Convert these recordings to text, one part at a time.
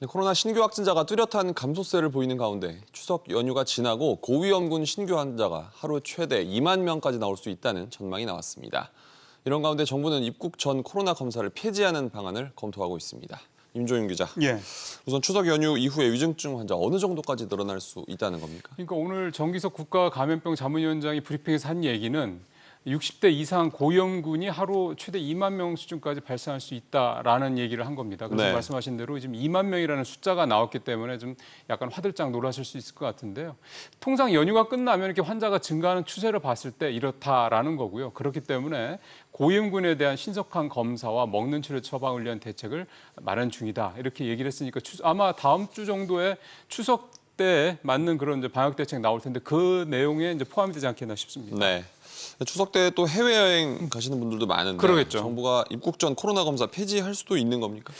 코로나 신규 확진자가 뚜렷한 감소세를 보이는 가운데 추석 연휴가 지나고 고위험군 신규 환자가 하루 최대 2만 명까지 나올 수 있다는 전망이 나왔습니다. 이런 가운데 정부는 입국 전 코로나 검사를 폐지하는 방안을 검토하고 있습니다. 임조윤 기자. 예. 우선 추석 연휴 이후에 위중증 환자 어느 정도까지 늘어날 수 있다는 겁니까? 그러니까 오늘 정기석 국가감염병 자문위원장이 브리핑에서 한 얘기는 60대 이상 고위험군이 하루 최대 2만 명 수준까지 발생할 수 있다라는 얘기를 한 겁니다. 그래서 네. 말씀하신 대로 지금 2만 명이라는 숫자가 나왔기 때문에 좀 약간 화들짝 놀라실 수 있을 것 같은데요. 통상 연휴가 끝나면 이렇게 환자가 증가하는 추세를 봤을 때 이렇다라는 거고요. 그렇기 때문에 고위험군에 대한 신속한 검사와 먹는 치료 처방을 위한 대책을 마련 중이다. 이렇게 얘기를 했으니까 아마 다음 주 정도에 추석 때 맞는 그런 이제 방역 대책 나올 텐데 그 내용에 이제 포함이 되지 않겠나 싶습니다. 네. 추석 때 또 해외여행 가시는 분들도 많은데 그러겠죠. 정부가 입국 전 코로나 검사 폐지할 수도 있는 겁니까?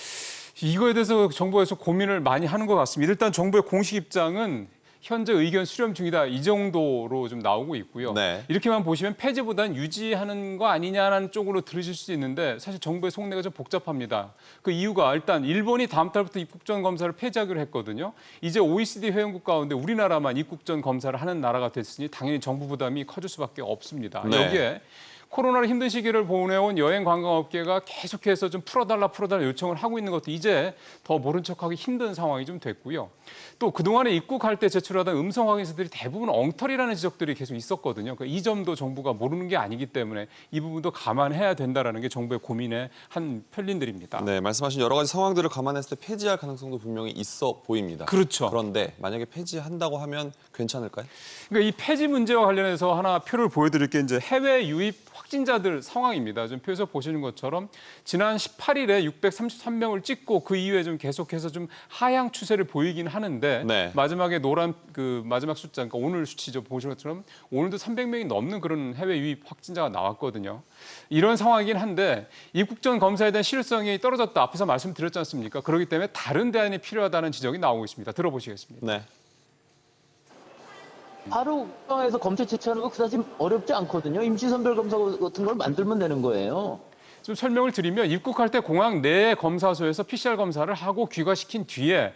이거에 대해서 정부에서 고민을 많이 하는 것 같습니다. 일단 정부의 공식 입장은 현재 의견 수렴 중이다 이 정도로 좀 나오고 있고요. 네. 이렇게만 보시면 폐지보다는 유지하는 거 아니냐는 쪽으로 들으실 수 있는데 사실 정부의 속내가 좀 복잡합니다. 그 이유가 일단 일본이 다음 달부터 입국 전 검사를 폐지하기로 했거든요. 이제 OECD 회원국 가운데 우리나라만 입국 전 검사를 하는 나라가 됐으니 당연히 정부 부담이 커질 수밖에 없습니다. 네. 여기에 코로나로 힘든 시기를 보내온 여행 관광업계가 계속해서 좀 풀어달라 요청을 하고 있는 것도 이제 더 모른 척하기 힘든 상황이 좀 됐고요. 또 그동안에 입국할 때 제출하던 음성 확인서들이 대부분 엉터리라는 지적들이 계속 있었거든요. 그러니까 이 점도 정부가 모르는 게 아니기 때문에 이 부분도 감안해야 된다는 게 정부의 고민의 한 편린들입니다. 네, 말씀하신 여러 가지 상황들을 감안했을 때 폐지할 가능성도 분명히 있어 보입니다. 그렇죠. 그런데 만약에 폐지한다고 하면 괜찮을까요? 그러니까 이 폐지 문제와 관련해서 하나 표를 보여드릴 게 이제 해외 유입 확진자들 상황입니다. 좀 표에서 보시는 것처럼 지난 18일에 633명을 찍고 그 이후에 좀 계속해서 좀 하향 추세를 보이긴 하는데 네. 마지막에 노란 그 마지막 숫자, 그러니까 오늘 수치죠. 보시는 것처럼 오늘도 300명이 넘는 그런 해외 유입 확진자가 나왔거든요. 이런 상황이긴 한데 입국 전 검사에 대한 실효성이 떨어졌다. 앞에서 말씀드렸지 않습니까? 그렇기 때문에 다른 대안이 필요하다는 지적이 나오고 있습니다. 들어보시겠습니다. 네. 바로 국방에서 검체 채취하는 거 그다지 어렵지 않거든요. 임시선별 검사 같은 걸 만들면 되는 거예요. 좀 설명을 드리면 입국할 때 공항 내 검사소에서 PCR 검사를 하고 귀가시킨 뒤에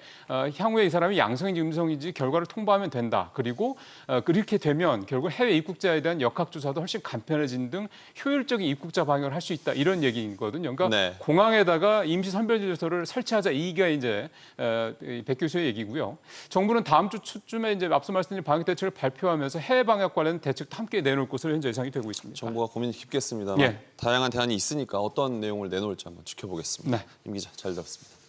향후에 이 사람이 양성인지 음성인지 결과를 통보하면 된다. 그리고 그렇게 되면 결국 해외 입국자에 대한 역학조사도 훨씬 간편해진 등 효율적인 입국자 방역을 할 수 있다. 이런 얘기거든요. 그러니까 네. 공항에다가 임시선별진료소를 설치하자. 이게 이제 백 교수의 얘기고요. 정부는 다음 주쯤에 이제 앞서 말씀드린 방역 대책을 발표하면서 해외 방역 관련 대책도 함께 내놓을 것으로 현재 예상이 되고 있습니다. 정부가 고민이 깊겠습니다만 예. 다양한 대안이 있으니까 어떤 내용을 내놓을지 한번 지켜보겠습니다. 네. 임 기자 잘 들었습니다.